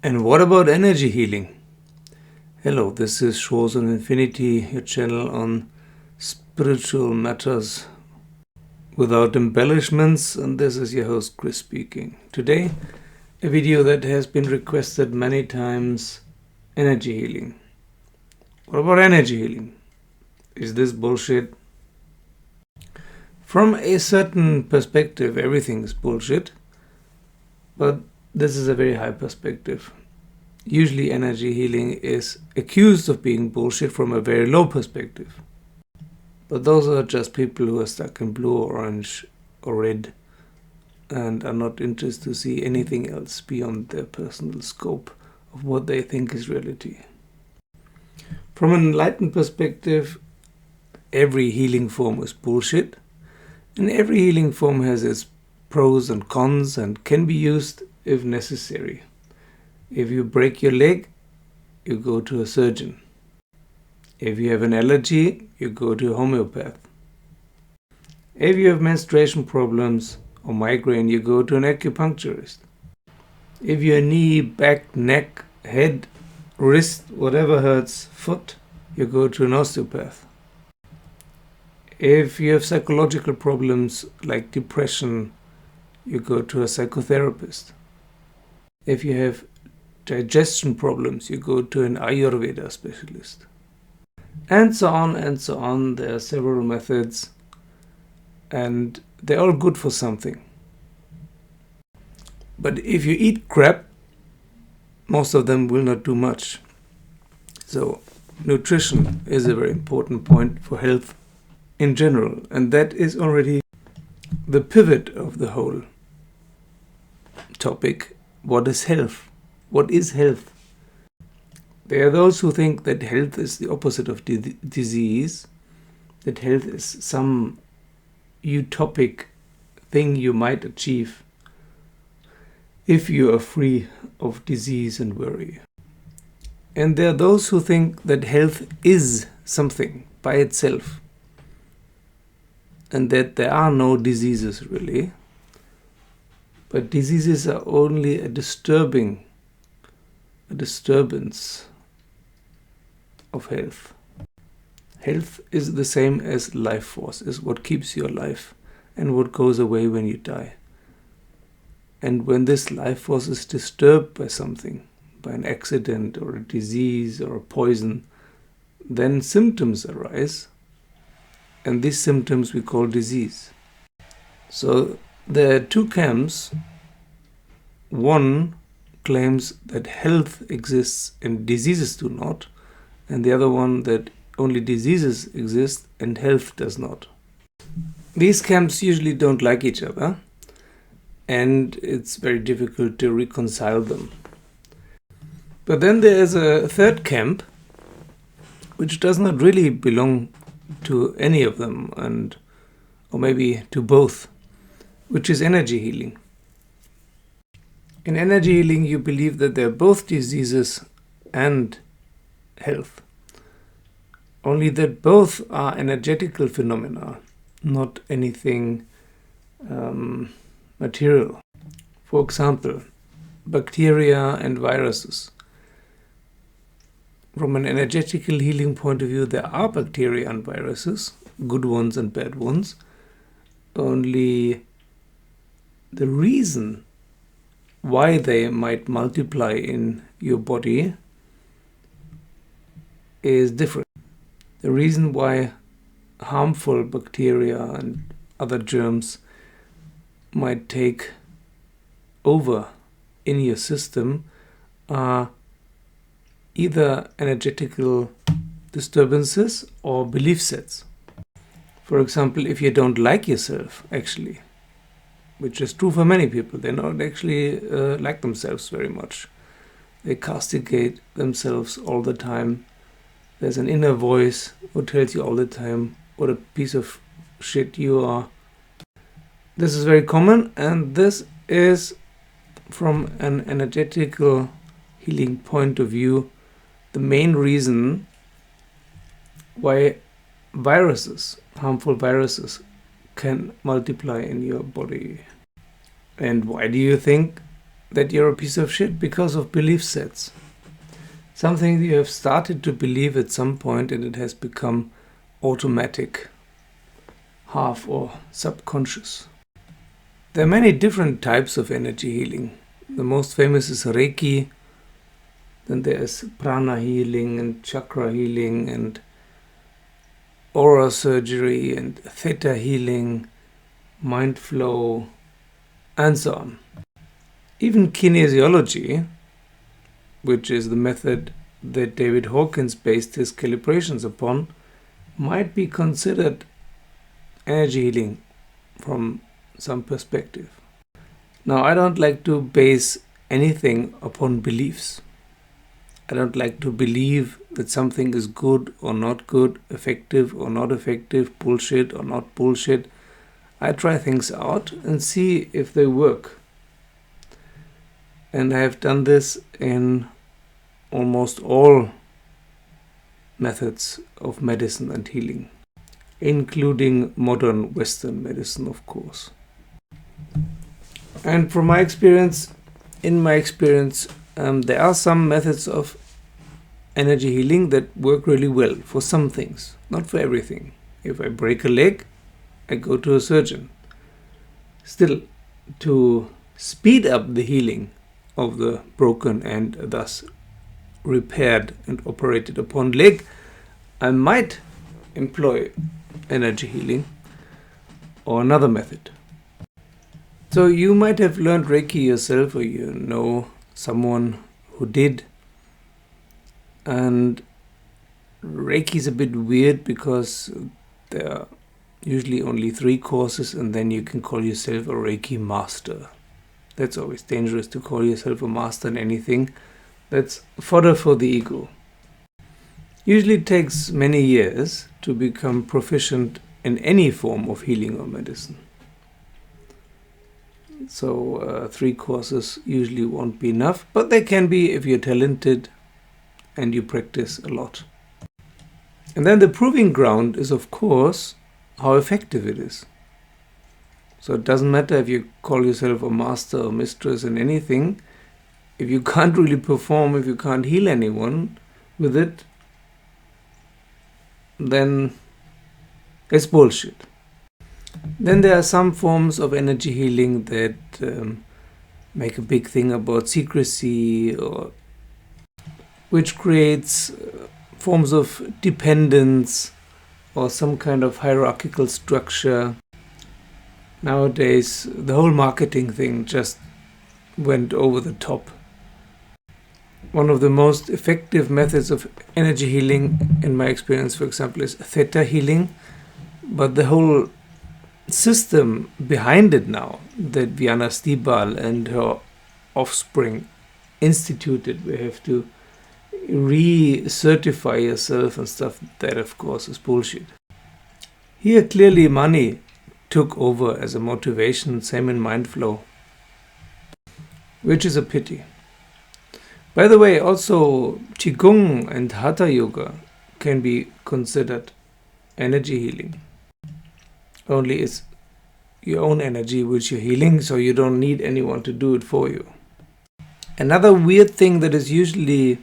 And what about energy healing? Hello, this is Shores on Infinity, your channel on spiritual matters without embellishments, and this is your host Chris speaking. Today, a video that has been requested many times: energy healing. What about energy healing? Is this bullshit? From a certain perspective, everything is bullshit, but this is a very high perspective. Usually energy healing is accused of being bullshit from a very low perspective. But those are just people who are stuck in blue or orange or red and are not interested to see anything else beyond their personal scope of what they think is reality. From an enlightened perspective, every healing form is bullshit, and every healing form has its pros and cons and can be used if necessary. If you break your leg, you go to a surgeon. If you have an allergy, you go to a homeopath. If you have menstruation problems or migraine, you go to an acupuncturist. If your knee, back, neck, head, wrist, whatever hurts, foot, you go to an osteopath. If you have psychological problems like depression, you go to a psychotherapist. If you have digestion problems, you go to an Ayurveda specialist. And so on and so on. There are several methods, and they're all good for something. But if you eat crap, most of them will not do much. So nutrition is a very important point for health in general, and that is already the pivot of the whole topic. What is health? What is health? There are those who think that health is the opposite of disease, that health is some utopic thing you might achieve if you are free of disease and worry. And there are those who think that health is something by itself, and that there are no diseases really, but diseases are only a disturbance of health. Health is the same as life force, is what keeps you alive and what goes away when you die. And when this life force is disturbed by something, by an accident or a disease or a poison, then symptoms arise, and these symptoms we call disease. So there are two camps. One claims that health exists and diseases do not, and the other one that only diseases exist and health does not. These camps usually don't like each other, and it's very difficult to reconcile them. But then there is a third camp, which does not really belong to any of them, or maybe to both, which is energy healing. In energy healing, you believe that there are both diseases and health, only that both are energetical phenomena, not anything material. For example, bacteria and viruses. From an energetical healing point of view, there are bacteria and viruses, good ones and bad ones, only the reason why they might multiply in your body is different. The reason why harmful bacteria and other germs might take over in your system are either energetical disturbances or belief sets. For example, if you don't like yourself, actually, which is true for many people, they don't actually like themselves very much. They castigate themselves all the time. There's an inner voice who tells you all the time what a piece of shit you are. This is very common, and this is, from an energetical healing point of view, the main reason why viruses, harmful viruses, can multiply in your body. And why do you think that you're a piece of shit because of belief sets. Something you have started to believe at some point and it has become automatic, half or subconscious. There are many different types of energy healing. The most famous is Reiki. Then there is prana healing and chakra healing and aura surgery and theta healing, mind flow, and so on. Even kinesiology, which is the method that David Hawkins based his calibrations upon, might be considered energy healing from some perspective. Now, I don't like to base anything upon beliefs. I don't like to believe that something is good or not good, effective or not effective, bullshit or not bullshit. I try things out and see if they work. And I have done this in almost all methods of medicine and healing, including modern Western medicine, of course. And from my experience, there are some methods of energy healing that work really well for some things, not for everything. If I break a leg, I go to a surgeon. Still, to speed up the healing of the broken and thus repaired and operated upon leg, I might employ energy healing or another method. So you might have learned Reiki yourself, or you know someone who did. And Reiki is a bit weird because there are usually only 3 courses and then you can call yourself a Reiki master. That's always dangerous to call yourself a master in anything. That's fodder for the ego. Usually it takes many years to become proficient in any form of healing or medicine. So 3 courses usually won't be enough, but they can be if you're talented and you practice a lot. And then the proving ground is, of course, how effective it is. So it doesn't matter if you call yourself a master or mistress in anything. If you can't really perform, if you can't heal anyone with it, then it's bullshit. Then there are some forms of energy healing that make a big thing about secrecy, or which creates forms of dependence or some kind of hierarchical structure. Nowadays, the whole marketing thing just went over the top. One of the most effective methods of energy healing, in my experience, for example, is theta healing. But the whole system behind it now, that Viana Stibal and her offspring instituted, we have to re-certify yourself and stuff, that of course is bullshit. Here clearly money took over as a motivation, same in mind flow, which is a pity. By the way, also Qigong and Hatha Yoga can be considered energy healing. Only it's your own energy which you're healing, so you don't need anyone to do it for you. Another weird thing that is usually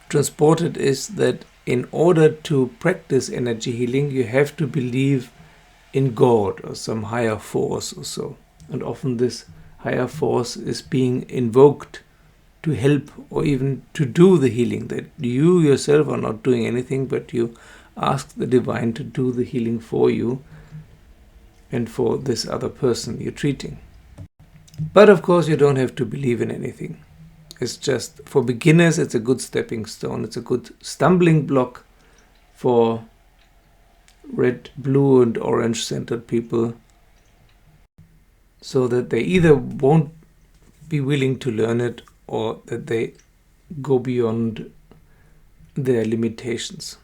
transported is that in order to practice energy healing, you have to believe in God or some higher force or so. And often this higher force is being invoked to help or even to do the healing, that you yourself are not doing anything, but you ask the divine to do the healing for you and for this other person you're treating. But of course you don't have to believe in anything. It's just, for beginners, it's a good stepping stone. It's a good stumbling block for red, blue and orange centered people, so that they either won't be willing to learn it or that they go beyond their limitations.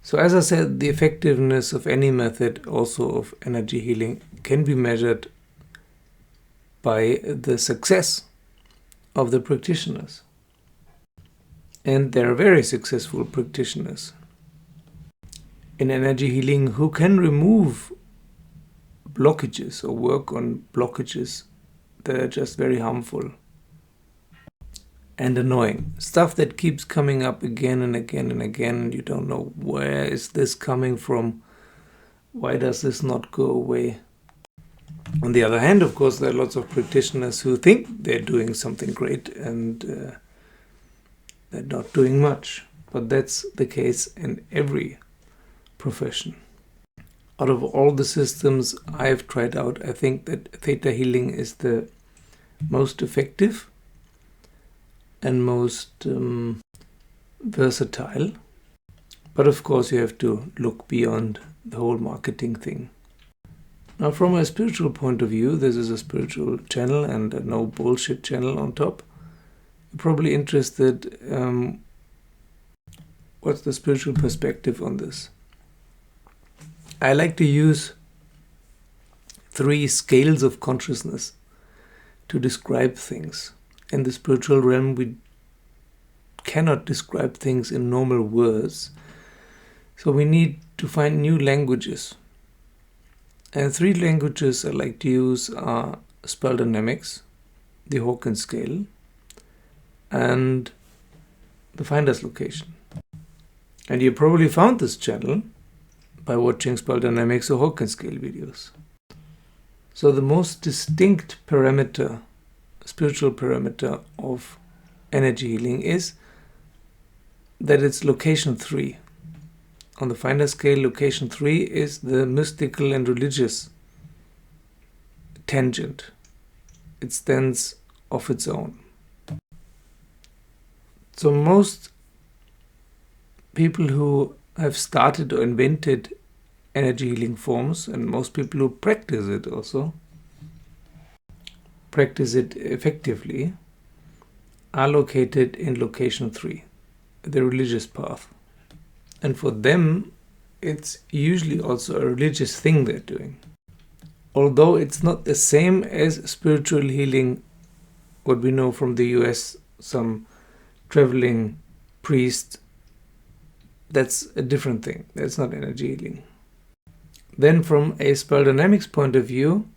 So as I said, the effectiveness of any method, also of energy healing, can be measured by the success of the practitioners. And there are very successful practitioners in energy healing who can remove blockages or work on blockages that are just very harmful and annoying. Stuff that keeps coming up again and again and again, and you don't know, where is this coming from? Why does this not go away? On the other hand, of course, there are lots of practitioners who think they're doing something great and they're not doing much. But that's the case in every profession. Out of all the systems I've tried out, I think that theta healing is the most effective and most versatile. But of course, you have to look beyond the whole marketing thing. Now, from a spiritual point of view, this is a spiritual channel and a no bullshit channel on top. You're probably interested, what's the spiritual perspective on this? I like to use 3 scales of consciousness to describe things. In the spiritual realm, we cannot describe things in normal words. So we need to find new languages. And 3 languages I like to use are spell dynamics, the Hawkins scale, and the finder's location. And you probably found this channel by watching spell dynamics or Hawkins scale videos. So the most distinct parameter, spiritual parameter of energy healing is that it's location 3. On the finder scale, location 3 is the mystical and religious tangent. It stands of its own. So most people who have started or invented energy healing forms, and most people who practice it also, practice it effectively, are located in location 3, the religious path. And for them, it's usually also a religious thing they're doing. Although it's not the same as spiritual healing, what we know from the US, some traveling priest, that's a different thing. That's not energy healing. Then from a spell dynamics point of view,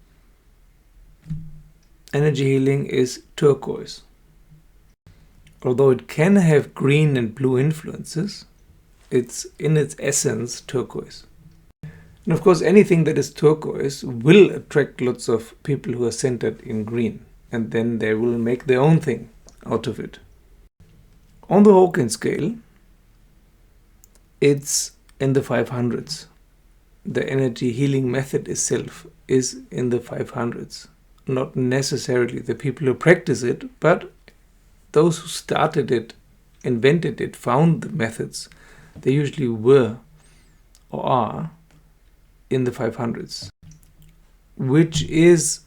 energy healing is turquoise. Although it can have green and blue influences, it's in its essence turquoise. And of course, anything that is turquoise will attract lots of people who are centered in green, and then they will make their own thing out of it. On the Hawkins scale, it's in the 500s. The energy healing method itself is in the 500s. Not necessarily the people who practice it, but those who started it, invented it, found the methods. They usually were or are in the 500s, which is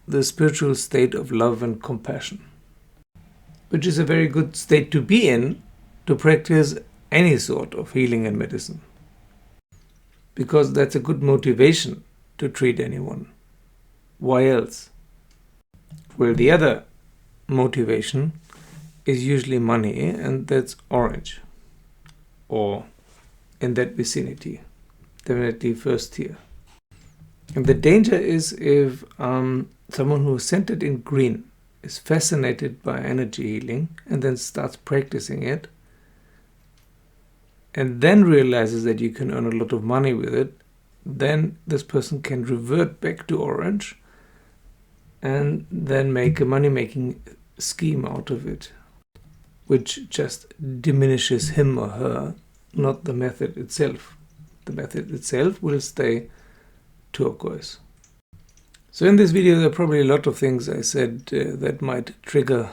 the spiritual state of love and compassion, which is a very good state to be in to practice any sort of healing and medicine, because that's a good motivation to treat anyone. Why else? Well, the other motivation is usually money, and that's orange, or in that vicinity, definitely first tier. And the danger is if someone who is centered in green is fascinated by energy healing and then starts practicing it, and then realizes that you can earn a lot of money with it, then this person can revert back to orange and then make a money-making scheme out of it, which just diminishes him or her, not the method itself. The method itself will stay turquoise. So in this video, there are probably a lot of things I said that might trigger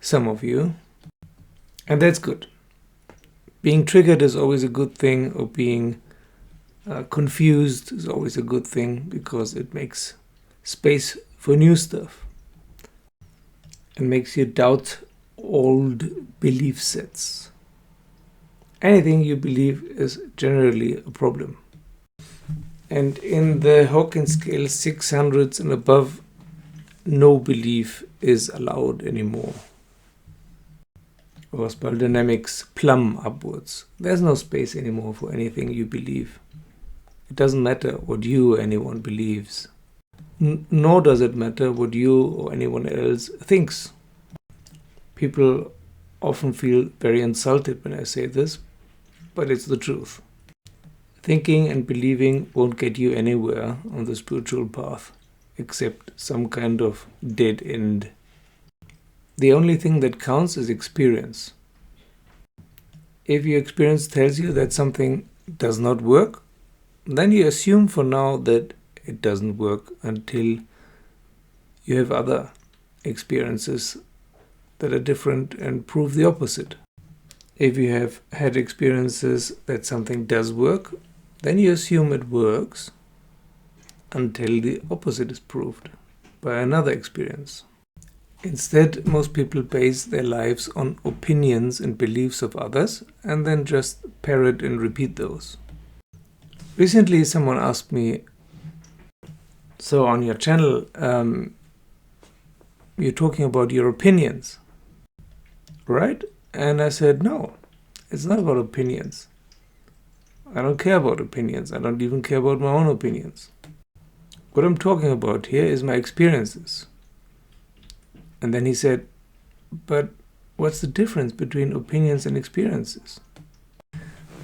some of you, and that's good. Being triggered is always a good thing, or being confused is always a good thing, because it makes space for new stuff and makes you doubt old belief sets. Anything you believe is generally a problem. And in the Hawkins scale 600s and above, no belief is allowed anymore. Or spell dynamics plumb upwards. There's no space anymore for anything you believe. It doesn't matter what you or anyone believes. Nor does it matter what you or anyone else thinks. People often feel very insulted when I say this, but it's the truth. Thinking and believing won't get you anywhere on the spiritual path, except some kind of dead end. The only thing that counts is experience. If your experience tells you that something does not work, then you assume for now that it doesn't work until you have other experiences that are different and prove the opposite. If you have had experiences that something does work, then you assume it works until the opposite is proved by another experience. Instead, most people base their lives on opinions and beliefs of others and then just parrot and repeat those. Recently, someone asked me, so on your channel, you're talking about your opinions, right? And I said, no, it's not about opinions. I don't care about opinions. I don't even care about my own opinions. What I'm talking about here is my experiences. And then he said, but what's the difference between opinions and experiences?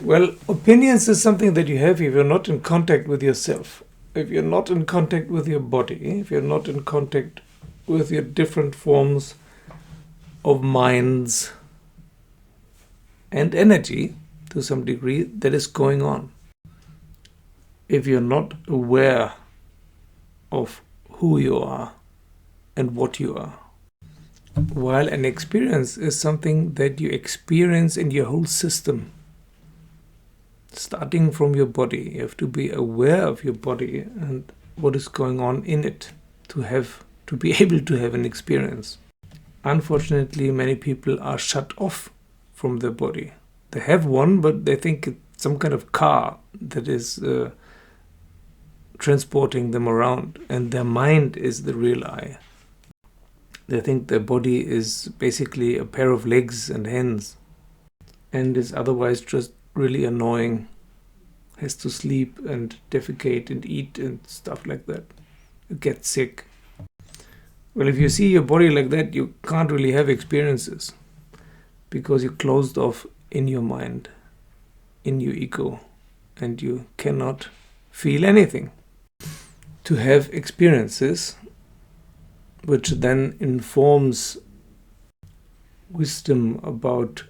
Well, opinions is something that you have if you're not in contact with yourself. If you're not in contact with your body, if you're not in contact with your different forms of minds and energy to some degree that is going on. If you're not aware of who you are and what you are. While an experience is something that you experience in your whole system. Starting from your body, you have to be aware of your body and what is going on in it to be able to have an experience. Unfortunately, many people are shut off from their body. They have one, but they think it's some kind of car that is transporting them around, and their mind is the real I. They think their body is basically a pair of legs and hands, and is otherwise just really annoying, has to sleep and defecate and eat and stuff like that. You get sick. Well, if you see your body like that, you can't really have experiences because you're closed off in your mind, in your ego, and you cannot feel anything. To have experiences, which then informs wisdom about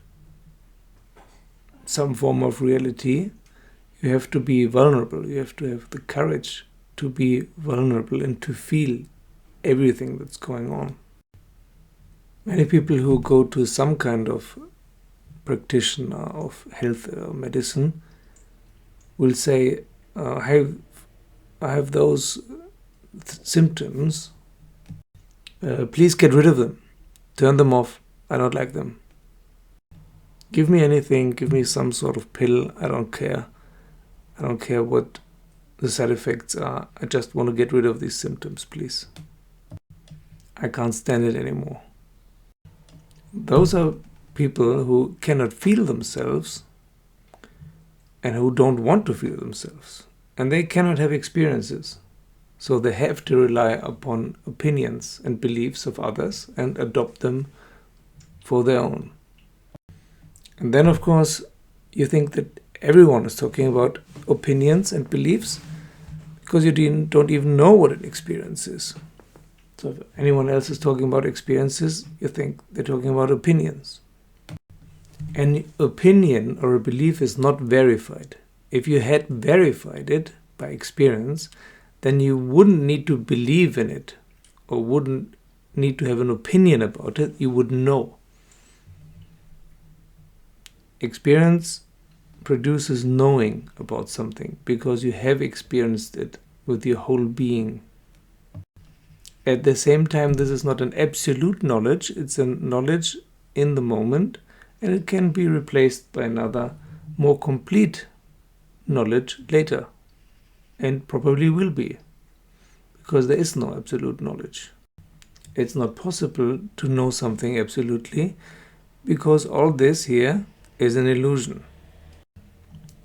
some form of reality, you have to be vulnerable. You have to have the courage to be vulnerable and to feel everything that's going on. Many people who go to some kind of practitioner of health or medicine will say, I have those symptoms, please get rid of them, turn them off, I don't like them. Give me anything, give me some sort of pill, I don't care. I don't care what the side effects are, I just want to get rid of these symptoms, please. I can't stand it anymore. Those are people who cannot feel themselves and who don't want to feel themselves. And they cannot have experiences. So they have to rely upon opinions and beliefs of others and adopt them for their own. And then, of course, you think that everyone is talking about opinions and beliefs because you don't even know what an experience is. So if anyone else is talking about experiences, you think they're talking about opinions. An opinion or a belief is not verified. If you had verified it by experience, then you wouldn't need to believe in it or wouldn't need to have an opinion about it. You would know. Experience produces knowing about something because you have experienced it with your whole being. At the same time, this is not an absolute knowledge, it's a knowledge in the moment, and it can be replaced by another, more complete knowledge later, and probably will be, because there is no absolute knowledge. It's not possible to know something absolutely, because all this here is an illusion.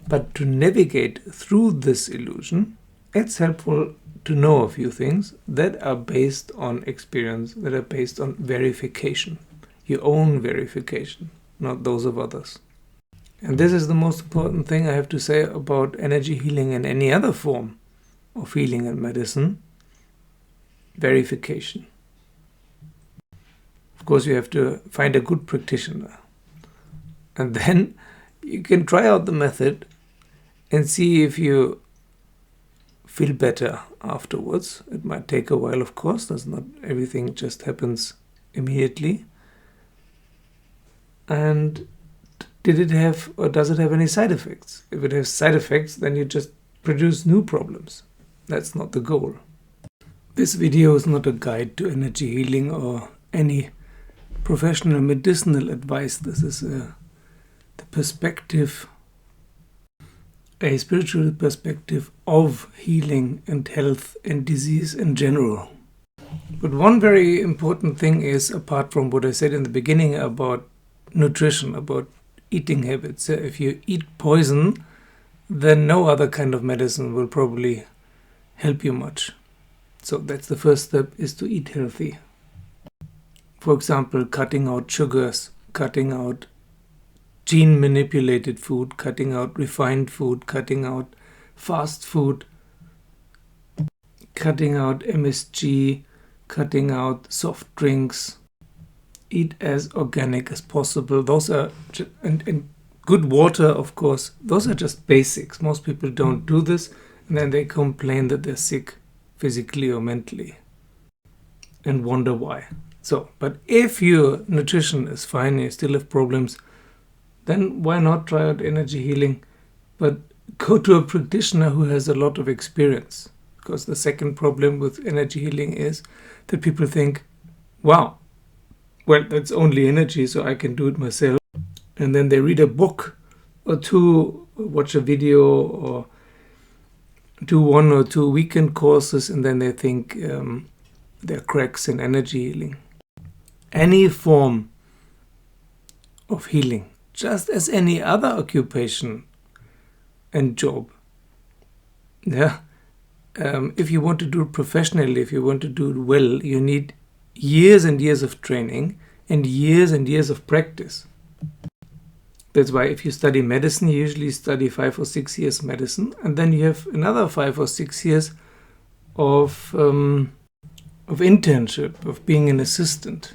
But to navigate through this illusion it's helpful to know a few things that are based on experience, that are based on verification, your own verification, not those of others. And this is the most important thing I have to say about energy healing and any other form of healing and medicine: verification. Of course, you have to find a good practitioner, and then you can try out the method and see if you feel better afterwards. It might take a while, of course. That's not everything just happens immediately. And did it have, or does it have any side effects? If it has side effects, then you just produce new problems. That's not the goal. This video is not a guide to energy healing or any professional medicinal advice. This is the perspective, a spiritual perspective of healing and health and disease in general. But one very important thing is, apart from what I said in the beginning about nutrition, about eating habits. If you eat poison, then no other kind of medicine will probably help you much. So that's the first step, is to eat healthy. For example, cutting out sugars, cutting out gene manipulated food, cutting out refined food, cutting out fast food, cutting out MSG, cutting out soft drinks. Eat as organic as possible. Those are, and good water, of course. Those are just basics. Most people don't do this, and then they complain that they're sick physically or mentally and wonder why. So, but if your nutrition is fine and you still have problems, then why not try out energy healing? But go to a practitioner who has a lot of experience. Because the second problem with energy healing is that people think, wow, well, that's only energy, so I can do it myself. And then they read a book or two, watch a video, or do 1 or 2 weekend courses, and then they think there are cracks in energy healing. Any form of healing, just as any other occupation and job. Yeah. If you want to do it professionally, if you want to do it well, you need years and years of training and years of practice. That's why if you study medicine, you usually study 5 or 6 years medicine, and then you have another 5 or 6 years of internship, of being an assistant.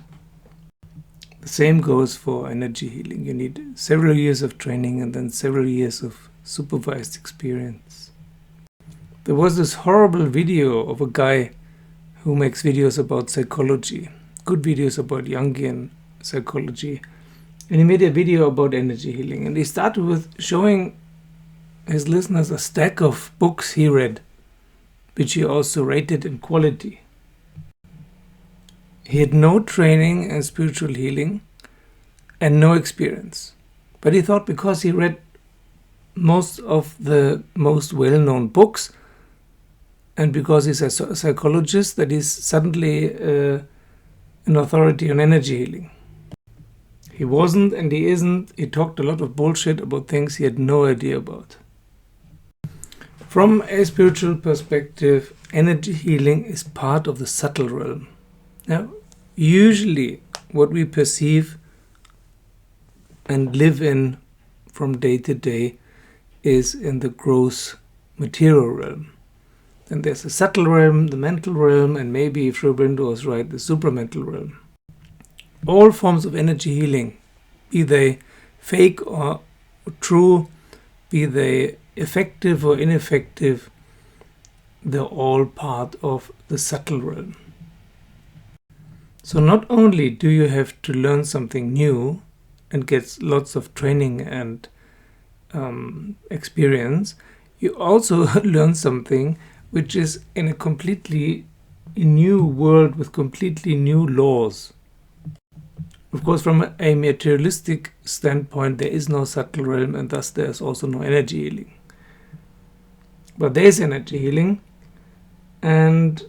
The same goes for energy healing. You need several years of training and then several years of supervised experience. There was this horrible video of a guy who makes videos about psychology, good videos about Jungian psychology. And he made a video about energy healing. And he started with showing his listeners a stack of books he read, which he also rated in quality. He had no training in spiritual healing and no experience. But he thought because he read most of the most well-known books, and because he's a psychologist, that he's suddenly an authority on energy healing. He wasn't and he isn't. He talked a lot of bullshit about things he had no idea about. From a spiritual perspective, energy healing is part of the subtle realm. Now, usually what we perceive and live in from day to day is in the gross material realm. Then there's the subtle realm, the mental realm, and maybe, if Sri Aurobindo is right, the supramental realm. All forms of energy healing, be they fake or true, be they effective or ineffective, they're all part of the subtle realm. So not only do you have to learn something new and get lots of training and experience, you also learn something which is in a completely new world with completely new laws. Of course, from a materialistic standpoint, there is no subtle realm, and thus there is also no energy healing. But there is energy healing, and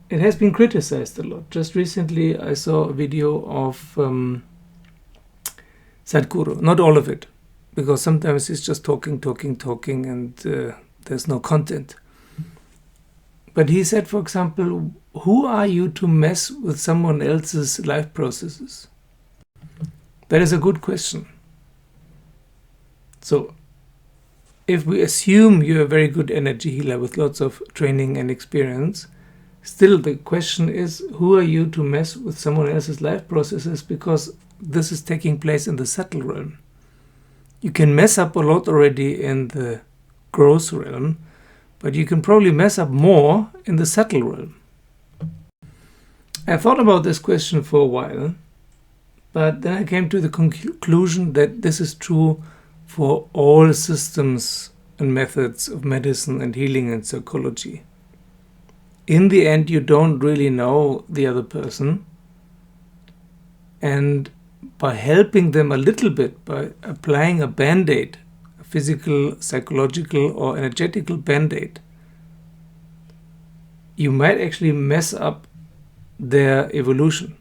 it has been criticized a lot. Just recently, I saw a video of Sadhguru. Not all of it, because sometimes it's just talking, and there's no content. But he said, for example, who are you to mess with someone else's life processes? That is a good question. So, if we assume you're a very good energy healer with lots of training and experience, still the question is, who are you to mess with someone else's life processes? Because this is taking place in the subtle realm. You can mess up a lot already in the gross realm, but you can probably mess up more in the subtle realm. I thought about this question for a while, but then I came to the conclusion that this is true for all systems and methods of medicine and healing and psychology. In the end, you don't really know the other person, and by helping them a little bit, by applying a band-aid, a physical, psychological or energetical band-aid, you might actually mess up their evolution,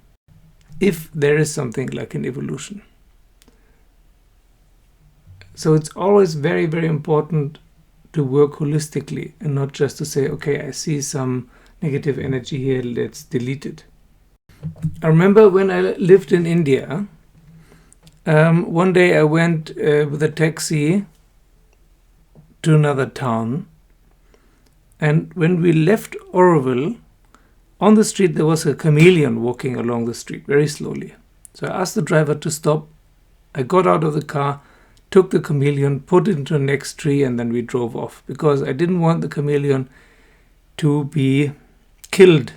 if there is something like an evolution. So it's always very, very important to work holistically and not just to say, okay, I see some negative energy here, let's delete it. I remember when I lived in India, one day I went with a taxi to another town, and when we left Oroville, on the street there was a chameleon walking along the street very slowly. So I asked the driver to stop. I got out of the car, took the chameleon, put it into the next tree, and then we drove off, because I didn't want the chameleon to be killed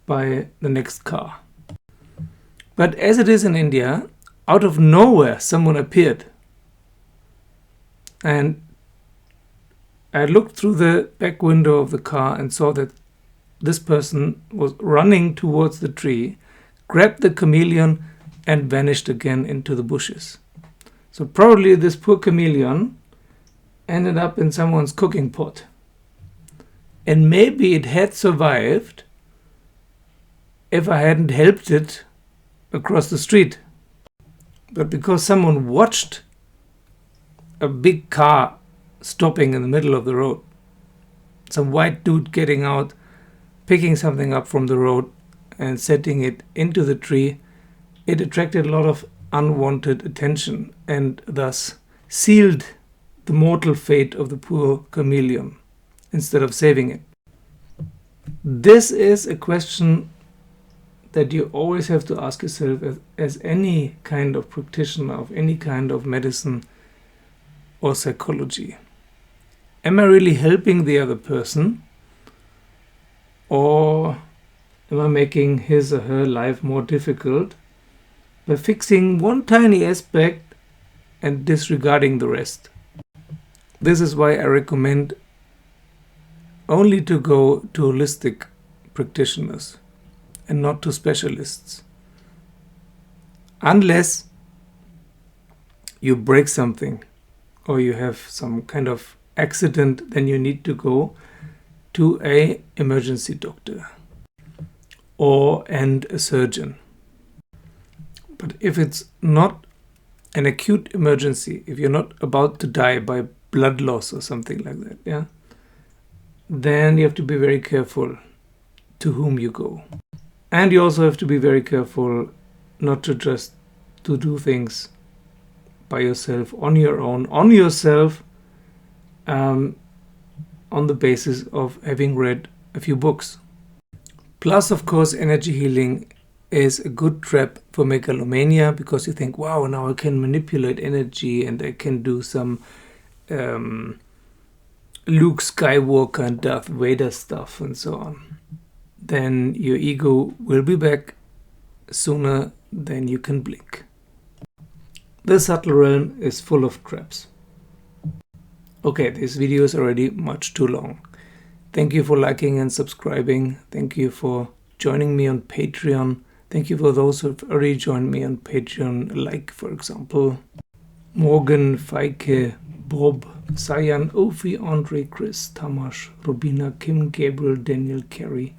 by the next car. But as it is in India, out of nowhere someone appeared, and I looked through the back window of the car and saw that this person was running towards the tree, grabbed the chameleon and vanished again into the bushes. So probably this poor chameleon ended up in someone's cooking pot. And maybe it had survived if I hadn't helped it across the street. But because someone watched a big car stopping in the middle of the road, some white dude getting out, picking something up from the road and setting it into the tree, it attracted a lot of unwanted attention and thus sealed the mortal fate of the poor chameleon instead of saving it. This is a question that you always have to ask yourself as any kind of practitioner of any kind of medicine or psychology. Am I really helping the other person, or am I making his or her life more difficult by fixing one tiny aspect and disregarding the rest? This is why I recommend only to go to holistic practitioners and not to specialists. Unless you break something or you have some kind of accident, then you need to go to an emergency doctor and a surgeon. But if it's not an acute emergency, if you're not about to die by blood loss or something like that, then you have to be very careful to whom you go. And you also have to be very careful not to just to do things by yourself, on your own, on yourself, on the basis of having read a few books. Plus, of course, energy healing is a good trap for megalomania, because you think, wow, now I can manipulate energy and I can do some Luke Skywalker and Darth Vader stuff and so on. Then your ego will be back sooner than you can blink. The subtle realm is full of traps. Okay, this video is already much too long. Thank you for liking and subscribing. Thank you for joining me on Patreon. Thank you for those who have already joined me on Patreon, like, for example, Morgan, Feike, Bob, Sayan, Ofi, Andre, Chris, Tamash, Robina, Kim, Gabriel, Daniel, Carey,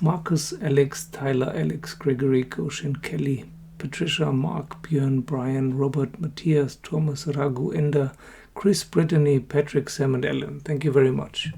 Marcus, Alex, Tyler, Alex, Gregory, Goshen, Kelly, Patricia, Mark, Björn, Brian, Robert, Matthias, Thomas, Raghu, Enda, Chris, Brittany, Patrick, Sam and Ellen. Thank you very much.